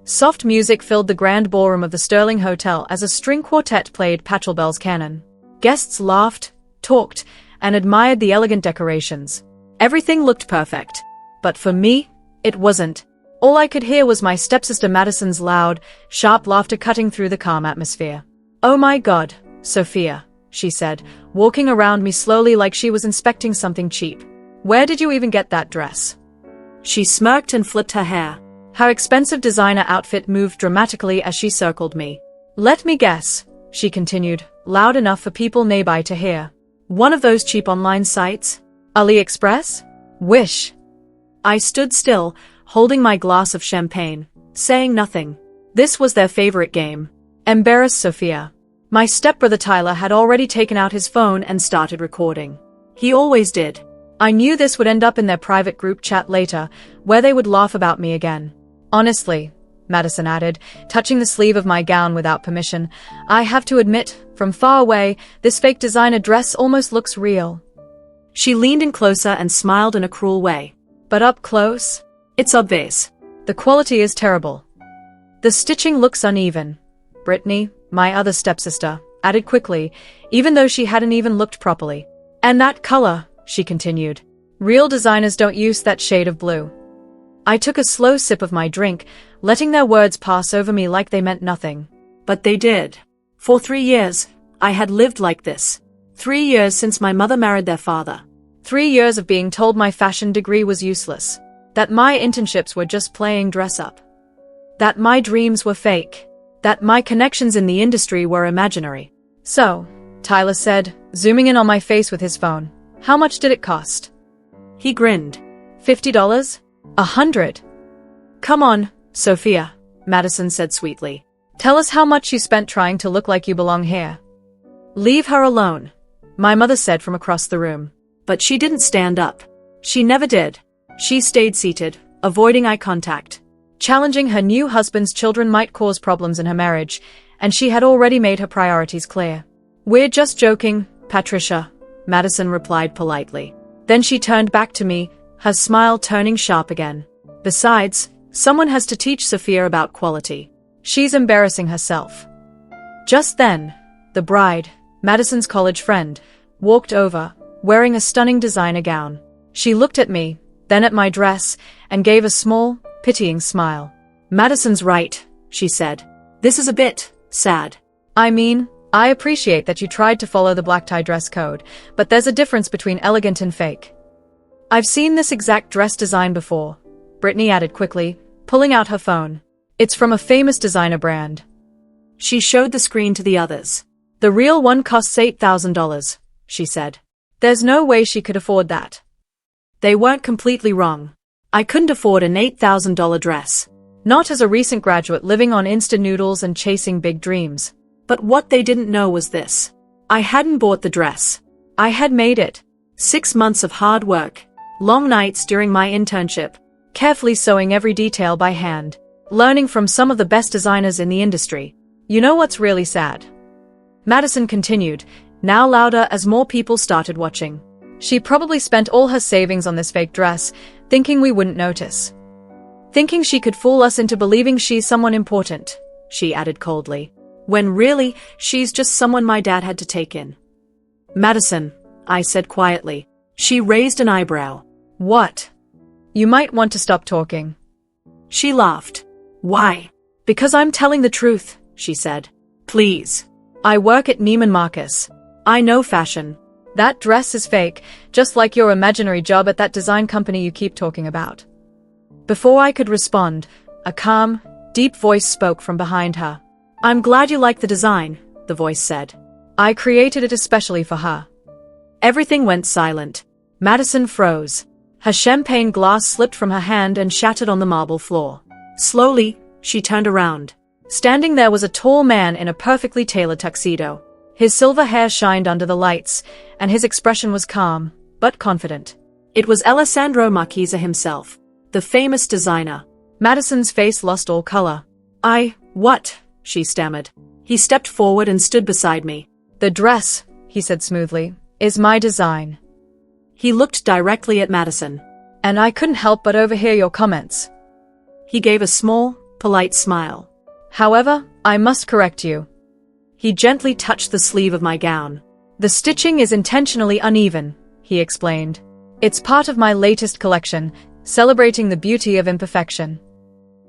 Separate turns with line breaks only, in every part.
Soft music filled the grand ballroom of the Sterling Hotel as a string quartet played Pachelbel's canon. Guests laughed, talked, and admired the elegant decorations. Everything looked perfect. But for me, it wasn't. All I could hear was my stepsister Madison's loud, sharp laughter cutting through the calm atmosphere. "Oh my God, Sophia," she said, walking around me slowly like she was inspecting something cheap. "Where did you even get that dress?" She smirked and flipped her hair. Her expensive designer outfit moved dramatically as she circled me. "Let me guess," she continued, loud enough for people nearby to hear. "One of those cheap online sites? AliExpress? Wish." I stood still, holding my glass of champagne, saying nothing. This was their favorite game. Embarrass Sophia. My stepbrother Tyler had already taken out his phone and started recording. He always did. I knew this would end up in their private group chat later, where they would laugh about me again. "Honestly," Madison added, touching the sleeve of my gown without permission, "I have to admit, from far away, this fake designer dress almost looks real." She leaned in closer and smiled in a cruel way. "But up close? It's obvious. The quality is terrible. The stitching looks uneven." Brittany, my other stepsister, added quickly, even though she hadn't even looked properly. "And that color," she continued. "Real designers don't use that shade of blue." I took a slow sip of my drink, letting their words pass over me like they meant nothing. But they did. For 3 years, I had lived like this. 3 years since my mother married their father. 3 years of being told my fashion degree was useless. That my internships were just playing dress up. That my dreams were fake. That my connections in the industry were imaginary. "So," Tyler said, zooming in on my face with his phone, "how much did it cost?" He grinned. $50? $100? "Come on, Sophia," Madison said sweetly. "Tell us how much you spent trying to look like you belong here." "Leave her alone," my mother said from across the room. But she didn't stand up. She never did. She stayed seated, avoiding eye contact. Challenging her new husband's children might cause problems in her marriage, and she had already made her priorities clear. "We're just joking, Patricia," Madison replied politely. Then she turned back to me, her smile turning sharp again. "Besides, someone has to teach Sophia about quality. She's embarrassing herself." Just then, the bride, Madison's college friend, walked over, wearing a stunning designer gown. She looked at me, then at my dress, and gave a small, pitying smile. "Madison's right," she said. "This is a bit sad. I mean, I appreciate that you tried to follow the black tie dress code, but there's a difference between elegant and fake." "I've seen this exact dress design before," Brittany added quickly, pulling out her phone. "It's from a famous designer brand." She showed the screen to the others. "The real one costs $8,000, she said. "There's no way she could afford that." They weren't completely wrong. I couldn't afford an $8,000 dress. Not as a recent graduate living on instant noodles and chasing big dreams. But what they didn't know was this. I hadn't bought the dress. I had made it. 6 months of hard work. Long nights during my internship. Carefully sewing every detail by hand. Learning from some of the best designers in the industry. "You know what's really sad?" Madison continued, now louder as more people started watching. "She probably spent all her savings on this fake dress, thinking we wouldn't notice. Thinking she could fool us into believing she's someone important," she added coldly. "When really, she's just someone my dad had to take in." "Madison," I said quietly. She raised an eyebrow. "What?" "You might want to stop talking." She laughed. "Why?" "Because I'm telling the truth," she said. "Please. I work at Neiman Marcus. I know fashion. That dress is fake, just like your imaginary job at that design company you keep talking about." Before I could respond, a calm, deep voice spoke from behind her. "I'm glad you like the design," the voice said. "I created it especially for her." Everything went silent. Madison froze. Her champagne glass slipped from her hand and shattered on the marble floor. Slowly, she turned around. Standing there was a tall man in a perfectly tailored tuxedo. His silver hair shined under the lights, and his expression was calm, but confident. It was Alessandro Marchesa himself, the famous designer. Madison's face lost all color. What?" she stammered. He stepped forward and stood beside me. "The dress," he said smoothly, "is my design." He looked directly at Madison. "And I couldn't help but overhear your comments." He gave a small,
polite smile.
However, I must correct you.
He gently touched the sleeve of my gown.
The stitching is intentionally uneven, he explained. It's part of my latest collection, celebrating the beauty of imperfection.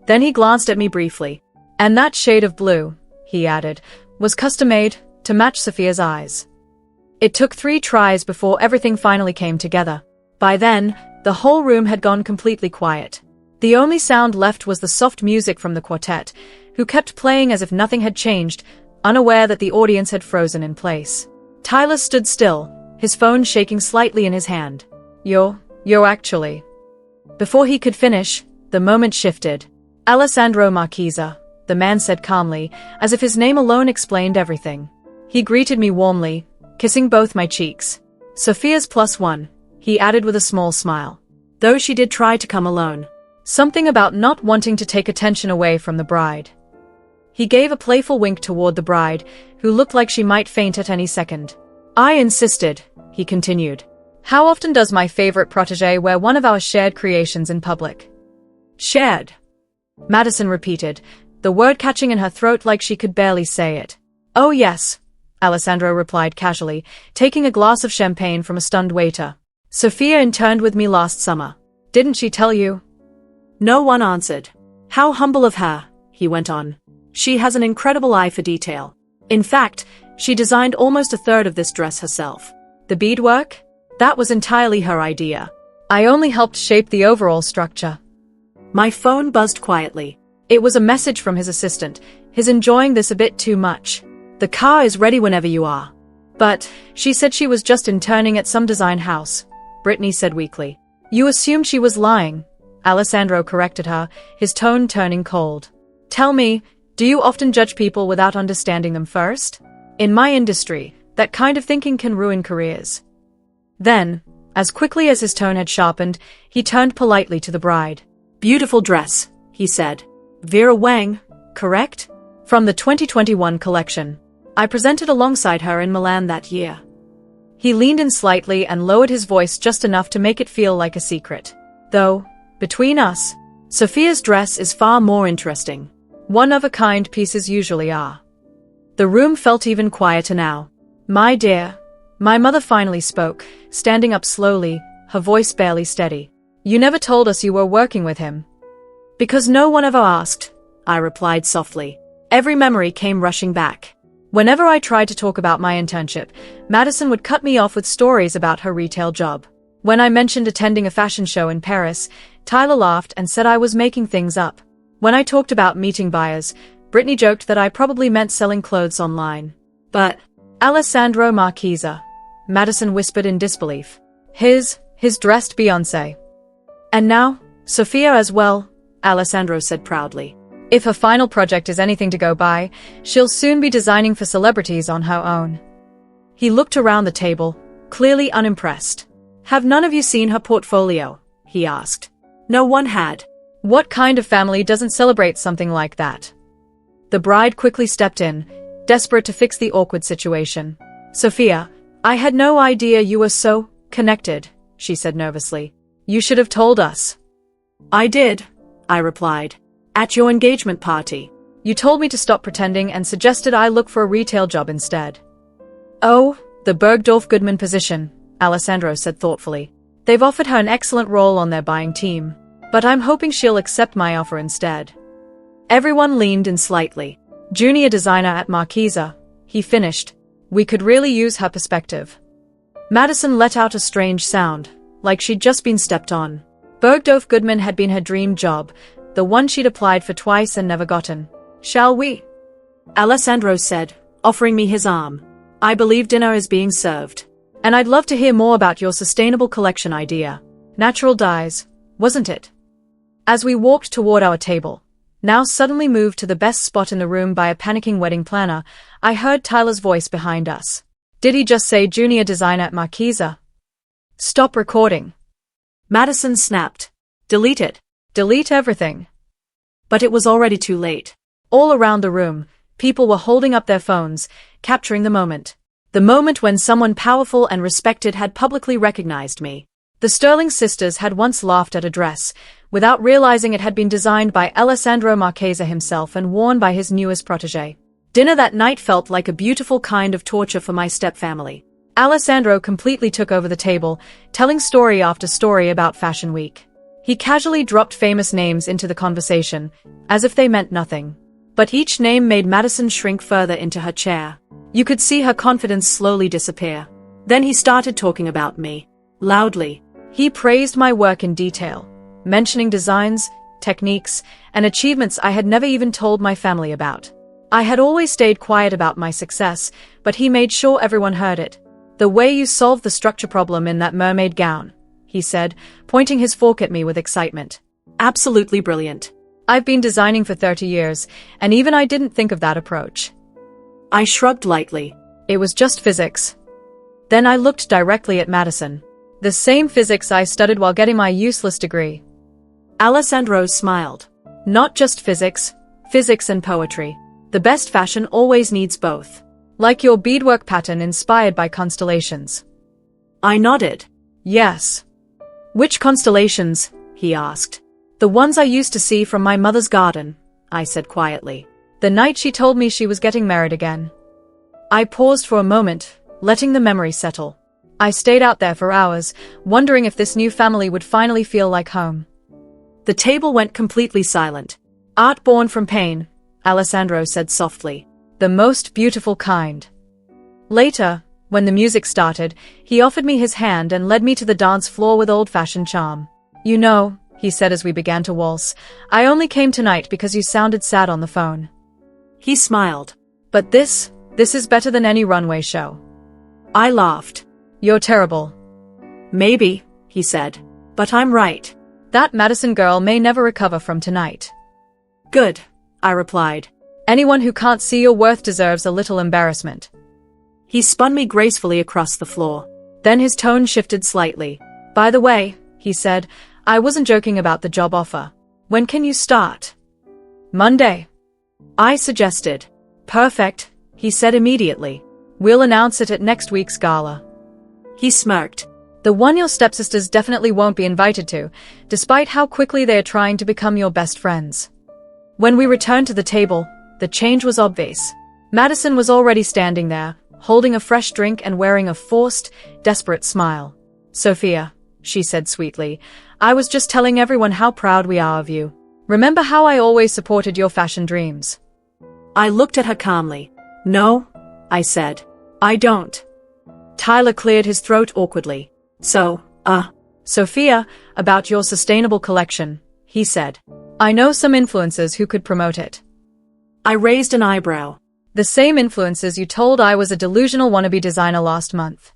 Then he glanced at me briefly. And that shade of blue, he added, was custom-made to match Sophia's eyes. It took 3 tries before everything finally came together. By then, the whole room had gone completely quiet. The only sound left was the soft music from the quartet, who kept playing as if nothing had changed, unaware that the audience had frozen in place. Tyler stood still, his phone shaking slightly in his hand. Yo, actually. Before he could finish, the moment shifted. Alessandro Marchesa, the man said calmly, as if his name alone explained everything. He greeted me warmly, kissing both my cheeks. Sophia's +1, he added with a small smile. Though she did try to come alone. Something about not wanting to take attention away from the bride. He gave a playful wink toward the bride, who looked like she might faint at any second. I insisted, he continued. How often does my favorite protégé wear one of our shared creations in public? Shared. Madison repeated, the word catching in her throat like she could barely say it. Oh yes, Alessandro replied casually, taking a glass of champagne from a stunned waiter. Sophia interned with me last summer. Didn't she tell you?
No one answered. How humble of her, he went on. She has an incredible eye for detail. In fact, she designed almost a third of this dress herself.
The beadwork? That was entirely her idea. I only helped shape the overall structure.
My phone buzzed quietly.
It was a message from his assistant, his enjoying this a bit too much.
The car is ready whenever you are.
But, she said she was just interning at some design house, Brittany said weakly. You assumed she was lying, Alessandro corrected her, his tone turning cold. Tell me, do you often judge people without understanding them first? In my industry, that kind of thinking can ruin careers. Then, as quickly as his tone had sharpened, he turned politely to the bride.
Beautiful dress, he said. Vera Wang, correct?
From the 2021 collection. I presented alongside her in Milan that year. He leaned in slightly and lowered his voice just enough to make it feel like a secret. Though, between us, Sophia's dress is far more interesting. One-of-a-kind pieces usually are. The room felt even quieter now. My dear, my mother finally spoke, standing up slowly, her voice barely steady. You never told us you were working with him.
Because no one ever asked, I replied softly. Every memory came rushing back.
Whenever I tried to talk about my internship, Madison would cut me off with stories about her retail job. When I mentioned attending a fashion show in Paris, Tyler laughed and said I was making things up. When I talked about meeting buyers, Brittany joked that I probably meant selling clothes online.
But,
Alessandro Marchesa, Madison whispered in disbelief. His dressed Beyoncé. And now, Sophia as well, Alessandro said proudly. If her final project is anything to go by, she'll soon be designing for celebrities on her own. He looked around the table, clearly unimpressed. Have none of you seen her portfolio? He asked.
No one had.
What kind of family doesn't celebrate something like that? The bride quickly stepped in, desperate to fix the awkward situation. Sophia, I had no idea you were so connected, she said nervously. You should have told us.
I did, I replied. At your engagement party.
You told me to stop pretending and suggested I look for a retail job instead. Oh, the Bergdorf Goodman position, Alessandro said thoughtfully. They've offered her an excellent role on their buying team, but I'm hoping she'll accept my offer instead. Everyone leaned in slightly. Junior designer at Marchesa, he finished. We could really use her perspective. Madison let out a strange sound, like she'd just been stepped on. Bergdorf Goodman had been her dream job, the one she'd applied for twice and never gotten. Shall we?
Alessandro said, offering me his arm. I believe dinner is being served.
And I'd love to hear more about your sustainable collection idea. Natural dyes, wasn't it? As we walked toward our table, now suddenly moved to the best spot in the room by a panicking wedding planner, I heard Tyler's voice behind us. Did he just say junior designer at Marchesa? Stop recording.
Madison snapped. Delete it.
Delete everything.
But it was already too late.
All around the room, people were holding up their phones, capturing the moment. The moment when someone powerful and respected had publicly recognized me. The Sterling sisters had once laughed at a dress, without realizing it had been designed by Alessandro Marchesa himself and worn by his newest protege.
Dinner that night felt like a beautiful kind of torture for my stepfamily.
Alessandro completely took over the table, telling story after story about Fashion Week. He casually dropped famous names into the conversation, as if they meant nothing. But each name made Madison shrink further into her chair. You could see her confidence slowly disappear. Then he started talking about me. Loudly. He praised my work in detail, mentioning designs, techniques, and achievements I had never even told my family about. I had always stayed quiet about my success, but he made sure everyone heard it. "The way you solved the structure problem in that mermaid gown," he said, pointing his fork at me with excitement.
"Absolutely brilliant.
I've been designing for 30 years, and even I didn't think of that approach."
I shrugged lightly.
"It was just physics." Then I looked directly at Madison. "The same physics I studied while getting my useless degree."
Alessandro smiled.
"Not just physics, physics and poetry. The best fashion always needs both. Like your beadwork pattern inspired by constellations."
I nodded.
"Yes."
"Which constellations?" he asked.
"The ones I used to see from my mother's garden," I said quietly. "The night she told me she was getting married again." I paused for a moment, letting the memory settle. I stayed out there for hours, wondering if this new family would finally feel like home.
The table went completely silent.
"Art born from pain," Alessandro said softly. "The most beautiful kind." Later, when the music started, he offered me his hand and led me to the dance floor with old-fashioned charm. "You know," he said as we began to waltz, "I only came tonight because you sounded sad on the phone."
He smiled.
"But this is better than any runway show."
I laughed.
"You're terrible."
"Maybe," he said. "But I'm right.
That Madison girl may never recover from tonight."
"Good," I replied.
"Anyone who can't see your worth deserves a little embarrassment."
He spun me gracefully across the floor.
Then his tone shifted slightly. "By the way," he said, "I wasn't joking about the job offer. When can you start?" "Monday,"
I suggested.
"Perfect," he said immediately. "We'll announce it at next week's gala."
He smirked.
"The one your stepsisters definitely won't be invited to, despite how quickly they are trying to become your best friends." When we returned to the table, the change was obvious. Madison was already standing there, holding a fresh drink and wearing a forced, desperate smile. "Sophia," she said sweetly, "I was just telling everyone how proud we are of you. Remember how I always supported your fashion dreams?"
I looked at her calmly. "No," I said. "I don't."
Tyler cleared his throat awkwardly. Sophia, about your sustainable collection," he said. "I know some influencers who could promote it."
I raised an eyebrow.
"The same influencers you told I was a delusional wannabe designer last month."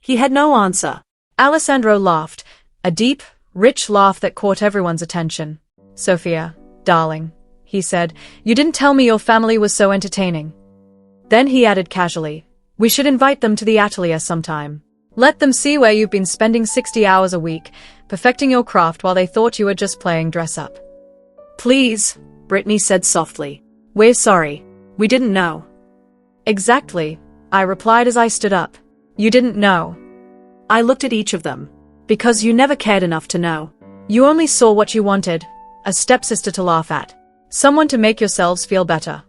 He had no answer.
Alessandro laughed, a deep, rich laugh that caught everyone's attention. "Sophia, darling," he said, "you didn't tell me your family was so entertaining." Then he added casually, "We should invite them to the atelier sometime. Let them see where you've been spending 60 hours a week, perfecting your craft while they thought you were just playing dress-up."
"Please," Brittany said softly.
"We're sorry.
We didn't know."
"Exactly," I replied as I stood up. "You didn't know."
I looked at each of them.
"Because you never cared enough to know. You only saw what you wanted, a stepsister to laugh at, someone to make yourselves feel better."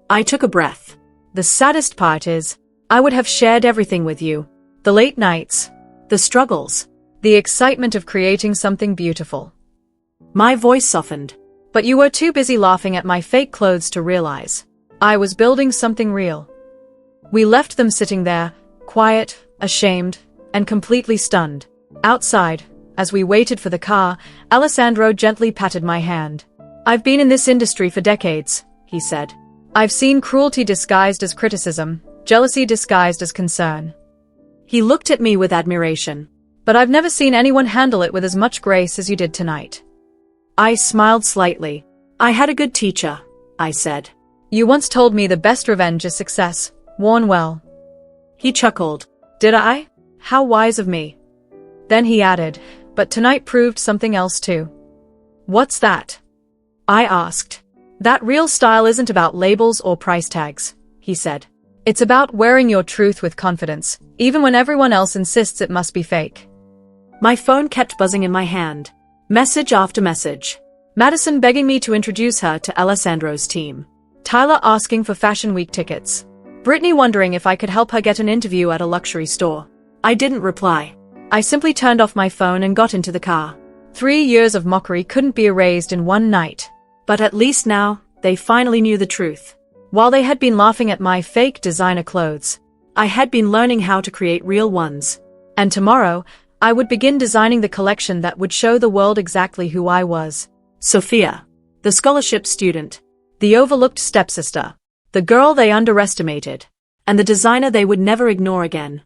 I took a breath.
"The saddest part is, I would have shared everything with you. The late nights,
The struggles,
the excitement of creating something beautiful."
My voice softened.
"But you were too busy laughing at my fake clothes to realize I was building something real." We left them sitting there, quiet, ashamed, and completely stunned. Outside, as we waited for the car, Alessandro gently patted my hand. "I've been in this industry for decades," he said. "I've seen cruelty disguised as criticism, jealousy disguised as concern."
He looked at me with admiration.
"But I've never seen anyone handle it with as much grace as you did tonight."
I smiled slightly. "I had a good teacher," I said.
"You once told me the best revenge is success, worn well."
He chuckled.
"Did I? How wise of me." Then he added, "But tonight proved something else too." "What's that?" I asked. "That real style isn't about labels or price tags," he said. "It's about wearing your truth with confidence, even when everyone else insists it must be fake."
My phone kept buzzing in my hand. Message after message.
Madison begging me to introduce her to Alessandro's team. Tyler asking for Fashion Week tickets. Brittany wondering if I could help her get an interview at a luxury store.
I didn't reply.
I simply turned off my phone and got into the car. 3 years of mockery couldn't be erased in one night.
But at least now, they finally knew the truth.
While they had been laughing at my fake designer clothes,
I had been learning how to create real ones.
And tomorrow, I would begin designing the collection that would show the world exactly who I was.
Sophia, the scholarship student,
The overlooked stepsister. The girl they underestimated.
and the designer they would never ignore again.